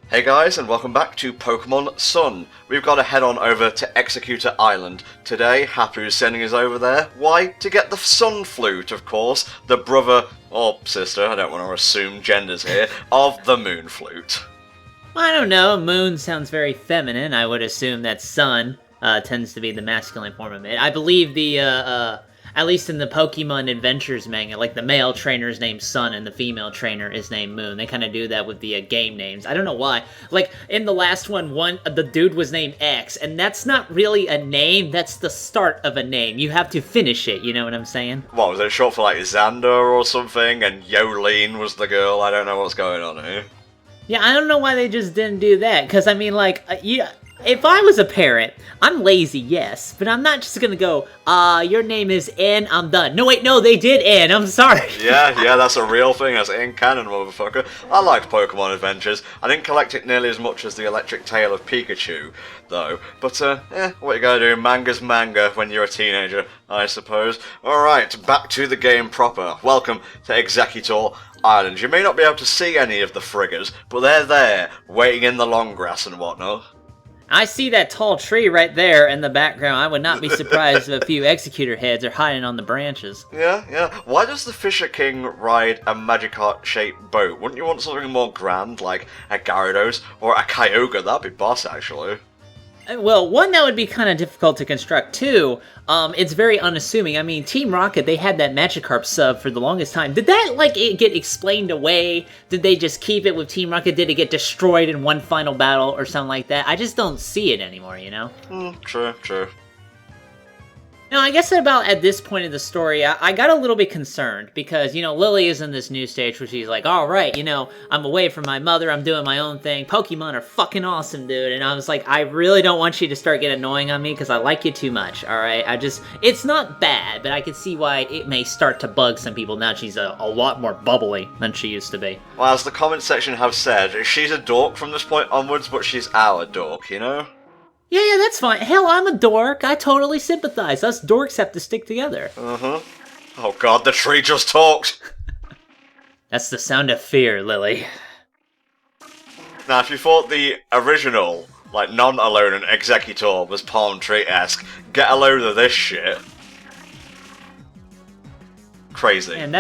Hey guys, and welcome back to Pokemon Sun. We've got to head on over to Exeggutor Island. Today, Hapu's sending us over there. Why? To get the Sun Flute, of course. The brother, or sister, I don't want to assume genders here, of the Moon Flute. I don't know, moon sounds very feminine. I would assume that sun tends to be the masculine form of it. I believe at least in the Pokemon Adventures manga, like the male trainer is named Sun and the female trainer is named Moon. They kind of do that with the game names. I don't know why. Like, in the last one, the dude was named X, and that's not really a name, that's the start of a name. You have to finish it, you know what I'm saying? What, was it short for like Xander or something, and Yolene was the girl? I don't know what's going on here. Yeah, I don't know why they just didn't do that, because, I mean, like, if I was a parent, I'm lazy, yes, but I'm not just gonna go, your name is N, I'm done. No, wait, no, they did N, I'm sorry. Yeah, that's a real thing, that's in canon, motherfucker. I liked Pokemon Adventures. I didn't collect it nearly as much as the Electric Tail of Pikachu, though. But, what you gotta do, manga's manga when you're a teenager, I suppose. Alright, back to the game proper. Welcome to Exeggutor Island. You may not be able to see any of the friggers, but they're there, waiting in the long grass and whatnot. I see that tall tree right there in the background. I would not be surprised if a few Exeggutor heads are hiding on the branches. Yeah. Why does the Fisher King ride a Magikarp-shaped boat? Wouldn't you want something more grand, like a Gyarados or a Kyogre? That'd be boss, actually. Well, one, that would be kind of difficult to construct. Two, it's very unassuming. I mean, Team Rocket, they had that Magikarp sub for the longest time. Did that, like, get explained away? Did they just keep it with Team Rocket? Did it get destroyed in one final battle or something like that? I just don't see it anymore, you know? True. No, I guess at this point in the story, I got a little bit concerned because, Lillie is in this new stage where she's like, all right, I'm away from my mother, I'm doing my own thing, Pokemon are fucking awesome, dude, and I was like, I really don't want you to start getting annoying on me because I like you too much, all right? It's not bad, but I can see why it may start to bug some people now she's a lot more bubbly than she used to be. Well, as the comment section have said, she's a dork from this point onwards, but she's our dork, you know? Yeah, that's fine. Hell, I'm a dork. I totally sympathize. Us dorks have to stick together. Oh god, the tree just talked! That's the sound of fear, Lillie. Now, if you thought the original, non-Alolan Exeggutor was Palm Tree-esque, get a load of this shit. Crazy. And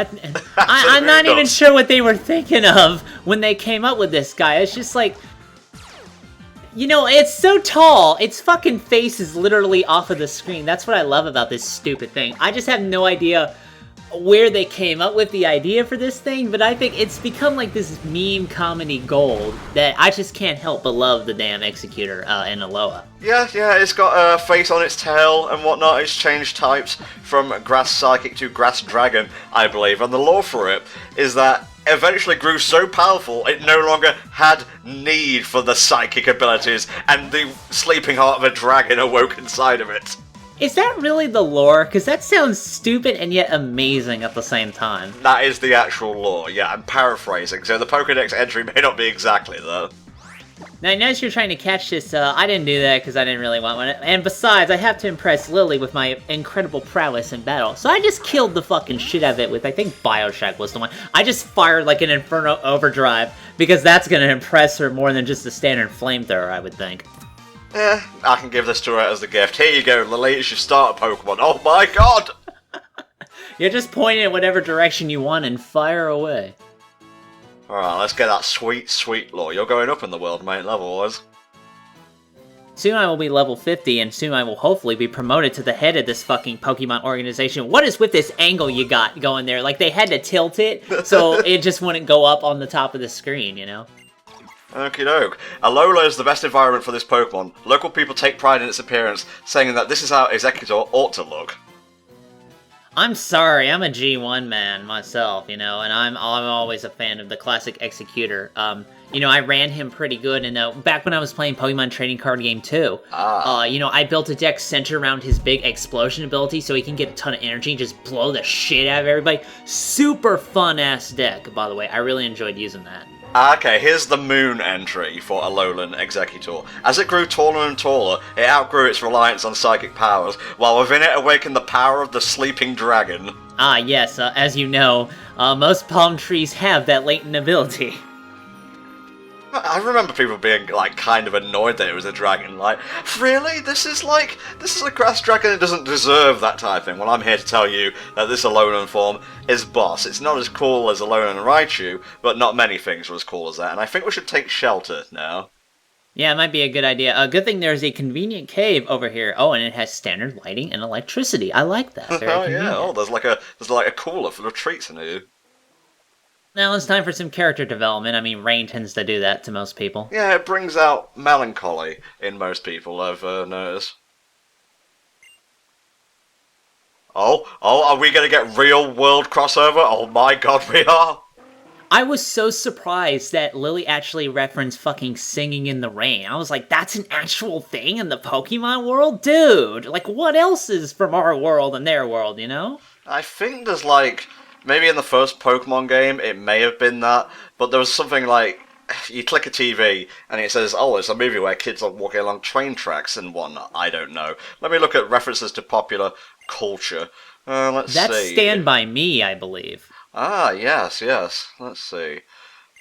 I'm not even sure what they were thinking of when they came up with this guy. It's just like... it's so tall, its fucking face is literally off of the screen. That's what I love about this stupid thing. I just have no idea where they came up with the idea for this thing, but I think it's become like this meme comedy gold that I just can't help but love the damn Exeggutor and Alola. Yeah, it's got a face on its tail and whatnot. It's changed types from Grass Psychic to Grass Dragon, I believe, and the lore for it is that eventually grew so powerful it no longer had need for the psychic abilities, and the sleeping heart of a dragon awoke inside of it. Is that really the lore? Because that sounds stupid and yet amazing at the same time. That is the actual lore, yeah, I'm paraphrasing, so the Pokedex entry may not be exactly that. Now, as you're trying to catch this, I didn't do that because I didn't really want one. And besides, I have to impress Lillie with my incredible prowess in battle. So I just killed the fucking shit out of it with, I think Bioshock was the one. I just fired like an Inferno Overdrive because that's going to impress her more than just a standard flamethrower, I would think. I can give this to her as a gift. Here you go, Lillie, it's your starter Pokemon. Oh my god! You're just pointing at whatever direction you want and fire away. Alright, let's get that sweet lore. You're going up in the world, mate, level-wise. Soon I will be level 50, and soon I will hopefully be promoted to the head of this fucking Pokemon organization. What is with this angle you got going there? Like, they had to tilt it, so it just wouldn't go up on the top of the screen, you know? Okie doke. Alola is the best environment for this Pokemon. Local people take pride in its appearance, saying that this is how Exeggutor ought to look. I'm sorry, I'm a G1 man myself, and I'm always a fan of the classic Exeggutor. I ran him pretty good, and back when I was playing Pokemon Trading Card Game 2, I built a deck centered around his big explosion ability so he can get a ton of energy and just blow the shit out of everybody. Super fun-ass deck, by the way. I really enjoyed using that. Okay, here's the moon entry for Alolan Exeggutor. As it grew taller and taller, it outgrew its reliance on psychic powers, while within it awakened the power of the sleeping dragon. Ah, yes, as you know, most palm trees have that latent ability. I remember people being, like, kind of annoyed that it was a dragon. Like, really? This is a grass dragon that doesn't deserve that type of thing. Well, I'm here to tell you that this Alolan form is boss. It's not as cool as Alolan and Raichu, but not many things are as cool as that, and I think we should take shelter now. Yeah, it might be a good idea. A good thing there's a convenient cave over here. Oh, and it has standard lighting and electricity. I like that. Very convenient. Yeah. Oh, there's like a cooler full of treats in here. Now it's time for some character development. I mean, rain tends to do that to most people. Yeah, it brings out melancholy in most people, I've noticed. Oh, are we gonna get real world crossover? Oh my god, we are! I was so surprised that Lillie actually referenced fucking singing in the rain. I was like, that's an actual thing in the Pokemon world? Dude, like, what else is from our world and their world, you know? I think there's, like, maybe in the first Pokemon game it may have been that, but there was something like, you click a TV and it says, oh, it's a movie where kids are walking along train tracks and whatnot. I don't know. Let me look at references to popular culture. Let's see. That's Stand By Me, I believe. Ah, yes. Let's see.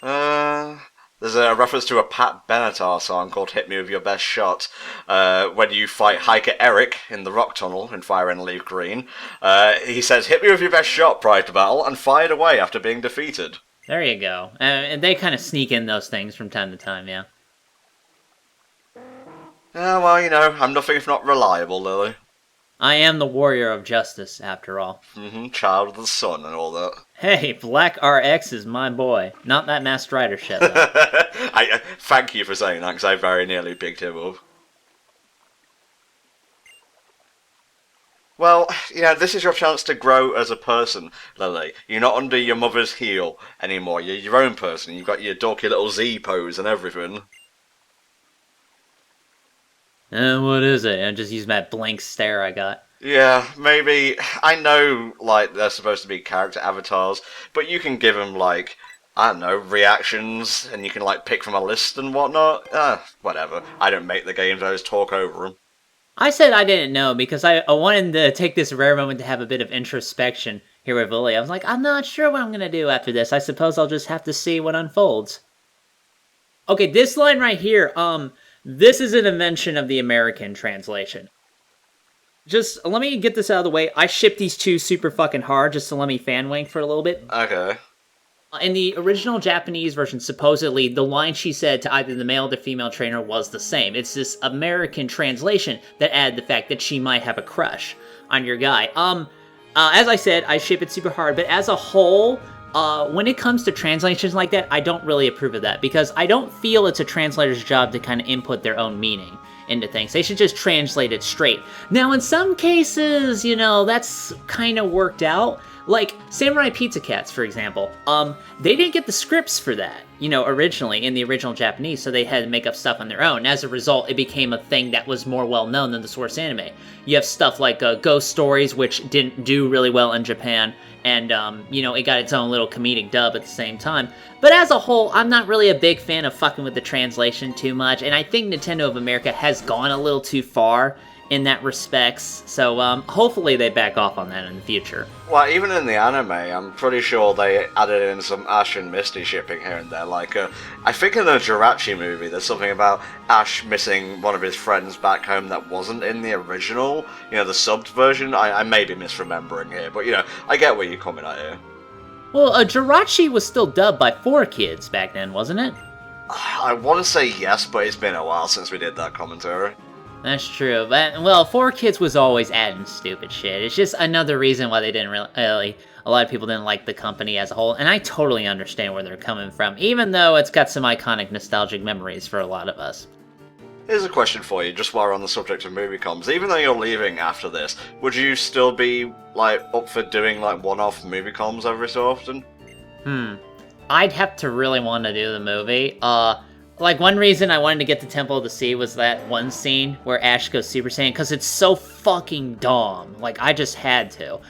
There's a reference to a Pat Benatar song called Hit Me With Your Best Shot, when you fight Hiker Eric in the rock tunnel in Fire and Leaf Green. He says, hit me with your best shot prior to battle, and fired away after being defeated. There you go. And they kind of sneak in those things from time to time, yeah. Yeah, well, you know, I'm nothing if not reliable, Lillie. I am the warrior of justice, after all. Child of the sun and all that. Hey, Black RX is my boy. Not that Masked Rider shit, though. I thank you for saying that, because I very nearly picked him up. Well, yeah, this is your chance to grow as a person, Lillie. You're not under your mother's heel anymore. You're your own person. You've got your dorky little Z pose and everything. What is it? I just used that blank stare I got. Yeah, maybe. I know, like, they're supposed to be character avatars, but you can give them, like, I don't know, reactions, and you can, like, pick from a list and whatnot. Whatever. I don't make the games, I just talk over them. I said I didn't know because I wanted to take this rare moment to have a bit of introspection here with Lillie. I was like, I'm not sure what I'm going to do after this. I suppose I'll just have to see what unfolds. Okay, this line right here, this is an invention of the American translation. Just, let me get this out of the way. I ship these two super fucking hard just to let me fan wank for a little bit. Okay. In the original Japanese version, supposedly, the line she said to either the male or the female trainer was the same. It's this American translation that added the fact that she might have a crush on your guy. As I said, I ship it super hard, but as a whole, when it comes to translations like that, I don't really approve of that, because I don't feel it's a translator's job to kind of input their own meaning into things. They should just translate it straight. Now, in some cases, you know, that's kind of worked out. Like, Samurai Pizza Cats, for example, they didn't get the scripts for that, you know, originally, in the original Japanese, so they had to make up stuff on their own. As a result, it became a thing that was more well-known than the source anime. You have stuff like Ghost Stories, which didn't do really well in Japan, and, you know, it got its own little comedic dub at the same time. But as a whole, I'm not really a big fan of fucking with the translation too much, and I think Nintendo of America has gone a little too far in that respects, so hopefully they back off on that in the future. Well, even in the anime, I'm pretty sure they added in some Ash and Misty shipping here and there. Like, I think in the Jirachi movie, there's something about Ash missing one of his friends back home that wasn't in the original, you know, the subbed version. I may be misremembering here, but, you know, I get where you're coming at here. Well, Jirachi was still dubbed by 4Kids back then, wasn't it? I want to say yes, but it's been a while since we did that commentary. That's true, but, well, 4Kids was always adding stupid shit. It's just another reason why they didn't really, a lot of people didn't like the company as a whole, and I totally understand where they're coming from, even though it's got some iconic nostalgic memories for a lot of us. Here's a question for you, just while we're on the subject of movie comms. Even though you're leaving after this, would you still be, like, up for doing, like, one-off movie comms every so often? I'd have to really want to do the movie. Like, one reason I wanted to get to Temple of the Sea was that one scene where Ash goes Super Saiyan, because it's so fucking dumb. Like, I just had to.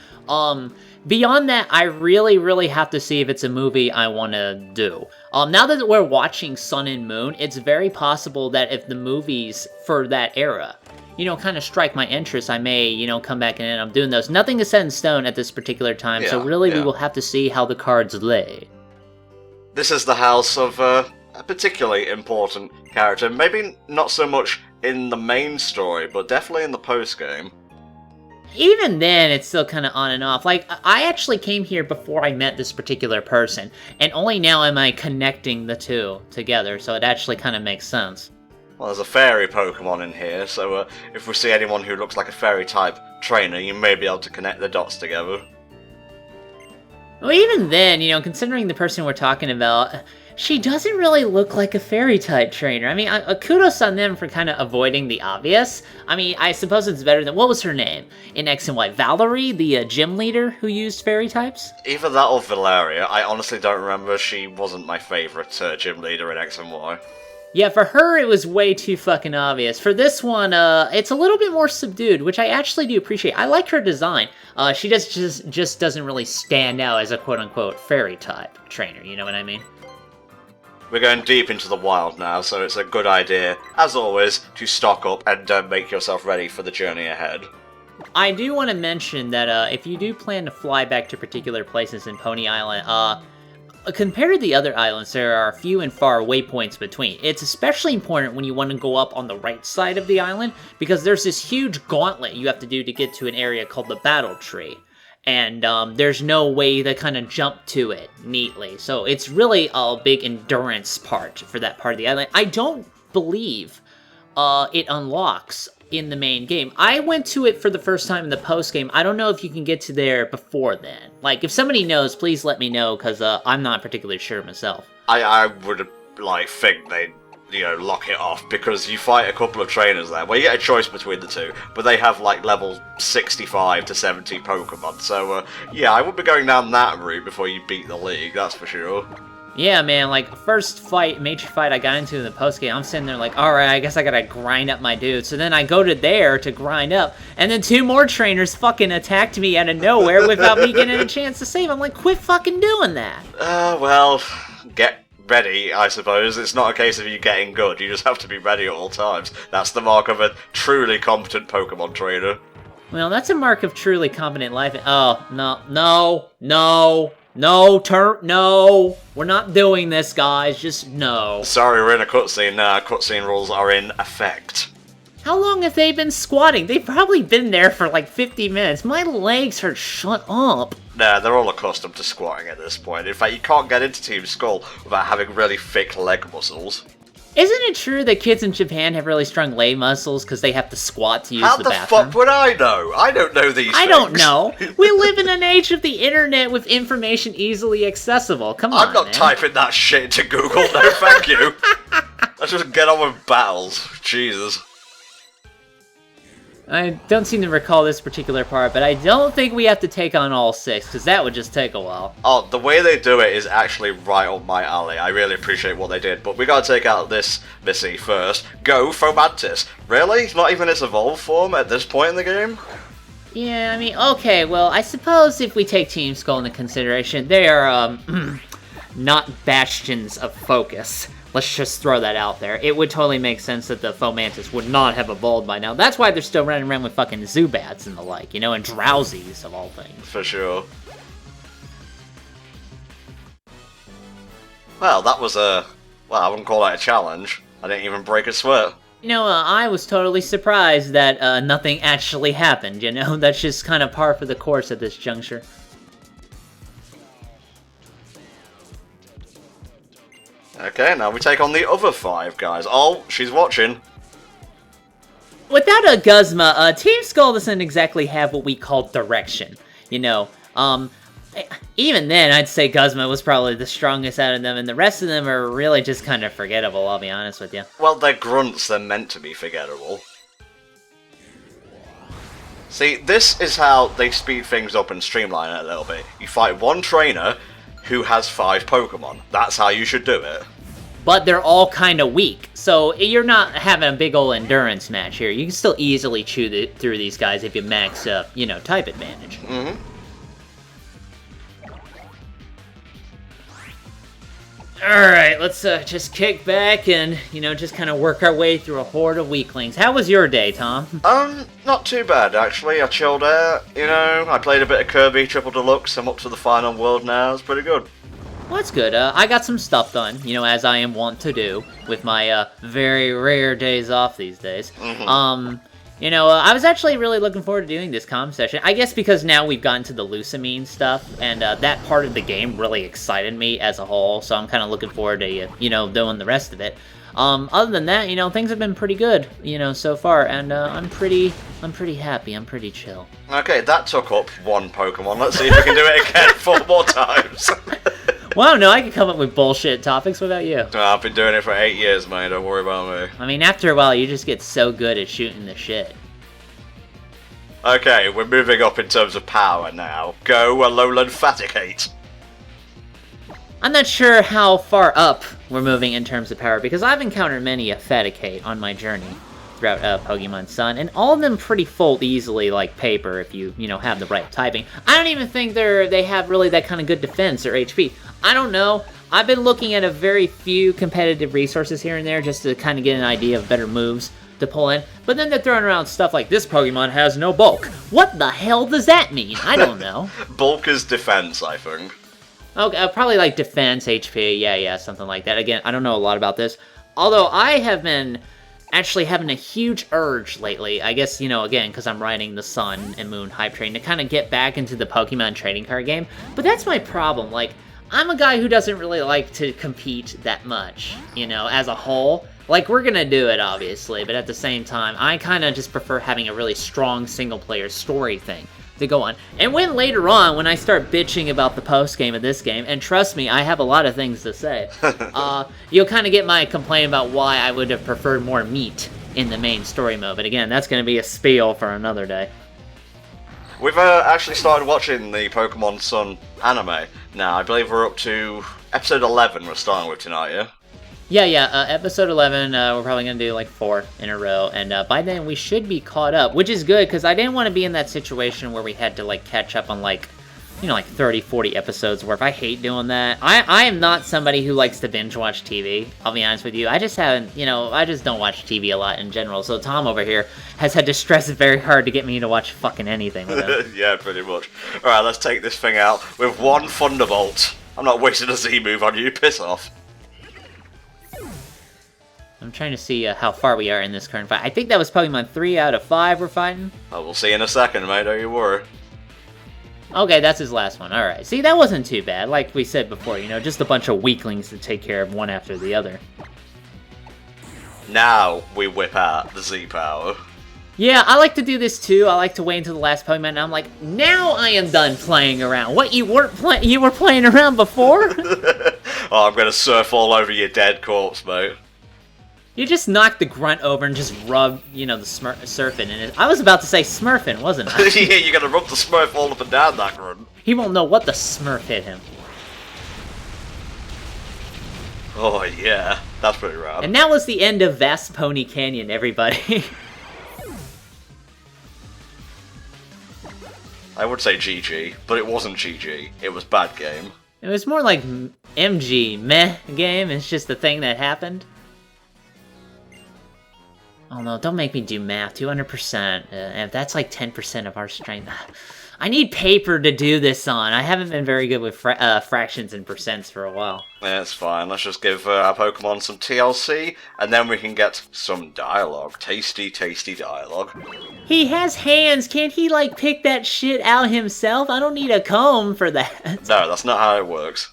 Beyond that, I really have to see if it's a movie I want to do. Now that we're watching Sun and Moon, it's very possible that if the movies for that era, you know, kind of strike my interest, I may, you know, come back and I'm doing those. Nothing is set in stone at this particular time, so really we will have to see how the cards lay. This is the house of, a particularly important character. Maybe not so much in the main story, but definitely in the post-game. Even then, it's still kind of on and off. Like, I actually came here before I met this particular person, and only now am I connecting the two together, so it actually kind of makes sense. Well, there's a fairy Pokemon in here, so if we see anyone who looks like a fairy-type trainer, you may be able to connect the dots together. Well, even then, you know, considering the person we're talking about, she doesn't really look like a fairy-type trainer. I mean, kudos on them for kind of avoiding the obvious. I mean, I suppose it's better than... What was her name in X and Y? Valerie, the gym leader who used fairy types? Either that or Valeria. I honestly don't remember. She wasn't my favourite gym leader in X and Y. Yeah, for her, it was way too fucking obvious. For this one, it's a little bit more subdued, which I actually do appreciate. I like her design. She just doesn't really stand out as a quote-unquote fairy-type trainer, you know what I mean? We're going deep into the wild now, so it's a good idea, as always, to stock up and make yourself ready for the journey ahead. I do want to mention that if you do plan to fly back to particular places in Pony Island, compared to the other islands, there are few and far waypoints between. It's especially important when you want to go up on the right side of the island, because there's this huge gauntlet you have to do to get to an area called the Battle Tree. And there's no way to kind of jump to it neatly. So it's really a big endurance part for that part of the island. I don't believe it unlocks in the main game. I went to it for the first time in the post-game. I don't know if you can get to there before then. Like, if somebody knows, please let me know, because I'm not particularly sure myself. I would, think they'd, lock it off, because you fight a couple of trainers there, where you get a choice between the two, but they have, level 65 to 70 Pokemon, so, yeah, I would be going down that route before you beat the league, that's for sure. Yeah, man, first major fight I got into in the postgame, I'm sitting there alright, I guess I gotta grind up my dude. So then I go to there to grind up, and then two more trainers fucking attacked me out of nowhere without me getting a chance to save. I'm like, quit fucking doing that. Well, get ready, I suppose. It's not a case of you getting good, you just have to be ready at all times. That's the mark of a truly competent Pokemon trainer. Well, that's a mark of truly competent life. Oh, no, we're not doing this, guys, just no. Sorry, we're in a cutscene now. Cutscene rules are in effect. How long have they been squatting? They've probably been there for 50 minutes. My legs hurt, shut up. Nah, they're all accustomed to squatting at this point. In fact, you can't get into Team Skull without having really thick leg muscles. Isn't it true that kids in Japan have really strong leg muscles because they have to squat to use the bathroom? How the fuck would I know? I don't know these things. I don't know. We live in an age of the internet with information easily accessible. Come on, I'm not typing that shit into Google, no thank you. Let's just get on with battles. Jesus. I don't seem to recall this particular part, but I don't think we have to take on all 6, because that would just take a while. Oh, the way they do it is actually right up my alley. I really appreciate what they did, but we gotta take out this Missy first. Go Fomantis. Really? Not even its evolved form at this point in the game? Yeah, I mean, okay, well, I suppose if we take Team Skull into consideration, they are, not bastions of focus. Let's just throw that out there. It would totally make sense that the Fomantis would not have evolved by now. That's why they're still running around with fucking Zubats and the like, and Drowsies of all things. For sure. Well, that was I wouldn't call that a challenge. I didn't even break a sweat. I was totally surprised that nothing actually happened, That's just kind of par for the course at this juncture. Okay, now we take on the other 5 guys. Oh, she's watching. Without a Guzma, Team Skull doesn't exactly have what we call direction, Even then, I'd say Guzma was probably the strongest out of them, and the rest of them are really just kind of forgettable, I'll be honest with you. Well, they're grunts, they're meant to be forgettable. See, this is how they speed things up and streamline it a little bit. You fight one trainer who has 5 Pokemon. That's how you should do it. But they're all kind of weak, so you're not having a big ol' endurance match here. You can still easily chew through these guys if you max up, type advantage. Mm-hmm. Alright, let's just kick back and, just kind of work our way through a horde of weaklings. How was your day, Tom? Not too bad, actually. I chilled out, I played a bit of Kirby Triple Deluxe. I'm up to the final world now. It's pretty good. Well, that's good. I got some stuff done, as I am wont to do with my very rare days off these days. Mm-hmm. I was actually really looking forward to doing this comm session. I guess because now we've gotten to the Lusamine stuff, and that part of the game really excited me as a whole, so I'm kind of looking forward to, doing the rest of it. Other than that, things have been pretty good, so far, and I'm pretty happy. I'm pretty chill. Okay, that took up one Pokemon. Let's see if we can do it again 4 more times. Well, I don't know, I could come up with bullshit topics. What about you? I've been doing it for 8 years, mate. Don't worry about me. I mean, after a while, you just get so good at shooting the shit. Okay, we're moving up in terms of power now. Go Alolan Faticate. I'm not sure how far up we're moving in terms of power, because I've encountered many a Faticate on my journey throughout Pokemon Sun, and all of them pretty fold easily like paper if you have the right typing. I don't even think they have really that kind of good defense or HP. I don't know. I've been looking at a very few competitive resources here and there just to kind of get an idea of better moves to pull in, but then they're throwing around stuff like this Pokemon has no bulk. What the hell does that mean? I don't know. Bulk is defense, I think. Okay, probably like defense, HP, yeah, something like that. Again, I don't know a lot about this. Although I have been actually having a huge urge lately, I guess, again, because I'm riding the Sun and Moon hype train, to kind of get back into the Pokemon trading card game. But that's my problem. Like, I'm a guy who doesn't really like to compete that much, as a whole. Like, we're gonna do it, obviously, but at the same time, I kind of just prefer having a really strong single-player story thing to go on. And when later on, when I start bitching about the post-game of this game, and trust me, I have a lot of things to say, you'll kind of get my complaint about why I would have preferred more meat in the main story mode. But again, that's going to be a spiel for another day. We've actually started watching the Pokemon Sun anime now. I believe we're up to episode 11 we're starting with tonight, yeah? Yeah, episode 11, we're probably going to do like 4 in a row, and by then we should be caught up, which is good, because I didn't want to be in that situation where we had to like catch up on like 30, 40 episodes worth. I hate doing that. I am not somebody who likes to binge watch TV, I'll be honest with you. I just haven't, I just don't watch TV a lot in general, so Tom over here has had to stress it very hard to get me to watch fucking anything with him. Yeah, pretty much. Alright, let's take this thing out with one Thunderbolt. I'm not wasting a Z-move on you, piss off. I'm trying to see how far we are in this current fight. I think that was Pokemon 3 out of 5 we're fighting. Oh, we'll see in a second, mate, don't you worry. Okay, that's his last one. Alright. See, that wasn't too bad. Like we said before, just a bunch of weaklings to take care of one after the other. Now we whip out the Z-Power. Yeah, I like to do this too. I like to wait until the last Pokemon, and I'm like, now I am done playing around. What, you were playing around before? Oh, I'm gonna surf all over your dead corpse, mate. You just knocked the grunt over and just rubbed, the surfing in it. I was about to say smurfing, wasn't I? Yeah, you're gonna rub the Smurf all up and down that grunt. He won't know what the Smurf hit him. Oh, yeah. That's pretty rad. And that was the end of Vast Pony Canyon, everybody. I would say GG, but it wasn't GG. It was bad game. It was more like MG, meh game. It's just the thing that happened. Oh no, don't make me do math. 200%. If that's like 10% of our strength. I need paper to do this on. I haven't been very good with fractions and percents for a while. Yeah, it's fine. Let's just give our Pokemon some TLC, and then we can get some dialogue. Tasty, tasty dialogue. He has hands. Can't he, like, pick that shit out himself? I don't need a comb for that. No, that's not how it works.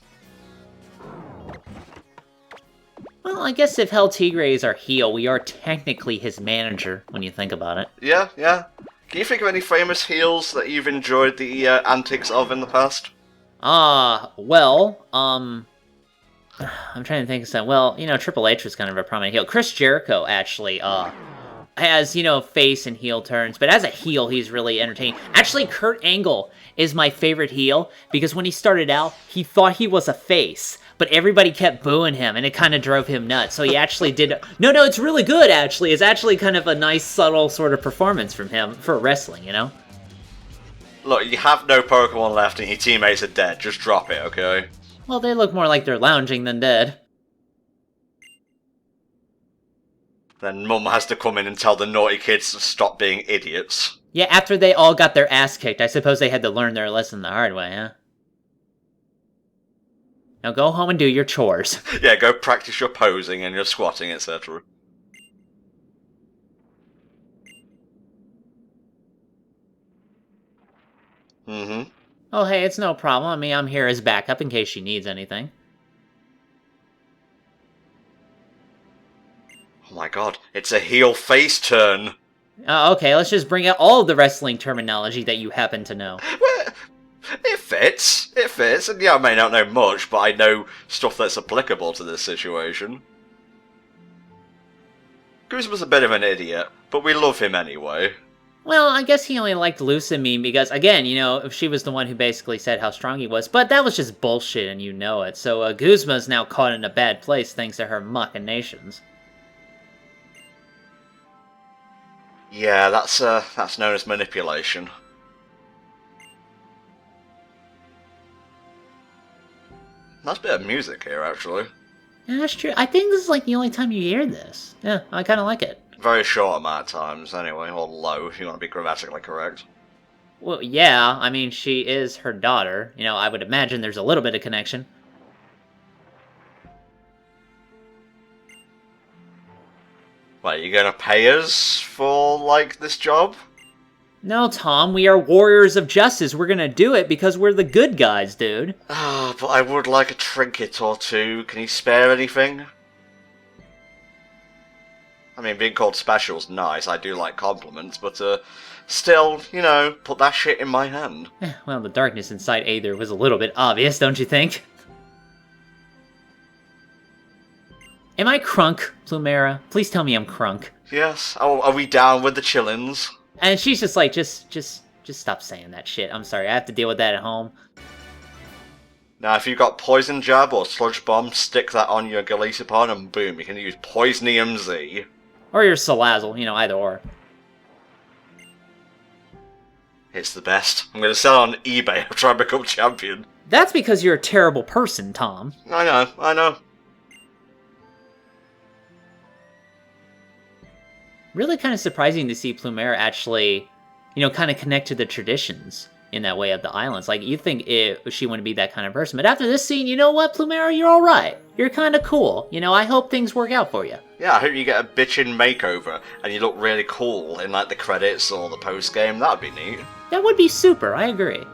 Well, I guess if Tigre is our heel, we are technically his manager, when you think about it. Yeah. Can you think of any famous heels that you've enjoyed the antics of in the past? Well, I'm trying to think of something. Well, Triple H was kind of a prominent heel. Chris Jericho, actually, has, face and heel turns, but as a heel, he's really entertaining. Actually, Kurt Angle is my favorite heel, because when he started out, he thought he was a face, but everybody kept booing him, and it kind of drove him nuts, so he actually did... No, it's really good, actually. It's actually kind of a nice, subtle sort of performance from him for wrestling, Look, you have no Pokemon left and your teammates are dead. Just drop it, okay? Well, they look more like they're lounging than dead. Then Mum has to come in and tell the naughty kids to stop being idiots. Yeah, after they all got their ass kicked, I suppose they had to learn their lesson the hard way, huh? Now go home and do your chores. Yeah, go practice your posing and your squatting, etc. Mm-hmm. Oh, hey, it's no problem. I mean, I'm here as backup in case she needs anything. Oh my god, it's a heel face turn! Okay, let's just bring out all of the wrestling terminology that you happen to know. Well, it fits, and yeah, I may not know much, but I know stuff that's applicable to this situation. Guzma's a bit of an idiot, but we love him anyway. Well, I guess he only liked Lucamine because, again, you know, she was the one who basically said how strong he was, but that was just bullshit and you know it, so Guzma's now caught in a bad place thanks to her machinations. Yeah, that's known as manipulation. Nice bit of music here, actually. Yeah, that's true. I think this is like the only time you hear this. Yeah, I kind of like it. Very short amount of times, anyway, or low, if you want to be grammatically correct. Well, yeah, I mean, she is her daughter. You know, I would imagine there's a little bit of connection. What, are you gonna pay us for, like, this job? No, Tom, we are warriors of justice. We're gonna do it because we're the good guys, dude. Ah, but I would like a trinket or two. Can you spare anything? I mean, being called special's nice, I do like compliments, but, still, you know, put that shit in my hand. Well, the darkness inside Aether was a little bit obvious, don't you think? Am I crunk, Plumera? Please tell me I'm crunk. Yes. Oh, are we down with the chillins? And she's just like, just stop saying that shit. I'm sorry, I have to deal with that at home. Now, if you've got Poison Jab or Sludge Bomb, stick that on your Galisipon and boom, you can use Poisonium Z. Or your Salazzle, you know, either or. It's the best. I'm going to sell it on eBay and try and become champion. That's because you're a terrible person, Tom. I know. Really kind of surprising to see Plumera actually, you know, kind of connect to the traditions in that way of the islands. Like, you think she wouldn't be that kind of person. But after this scene, you know what, Plumera? You're alright. You're kind of cool. You know, I hope things work out for you. Yeah, I hope you get a bitchin' makeover and you look really cool in, like, the credits or the post-game. That'd be neat. That would be super, I agree.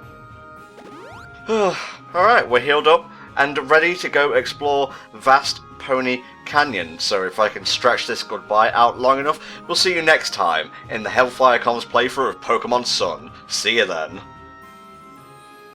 Alright, we're healed up and ready to go explore Vast Pony Canyon. So if I can stretch this goodbye out long enough, we'll see you next time in the HellfireComms playthrough of Pokemon Sun. See you then.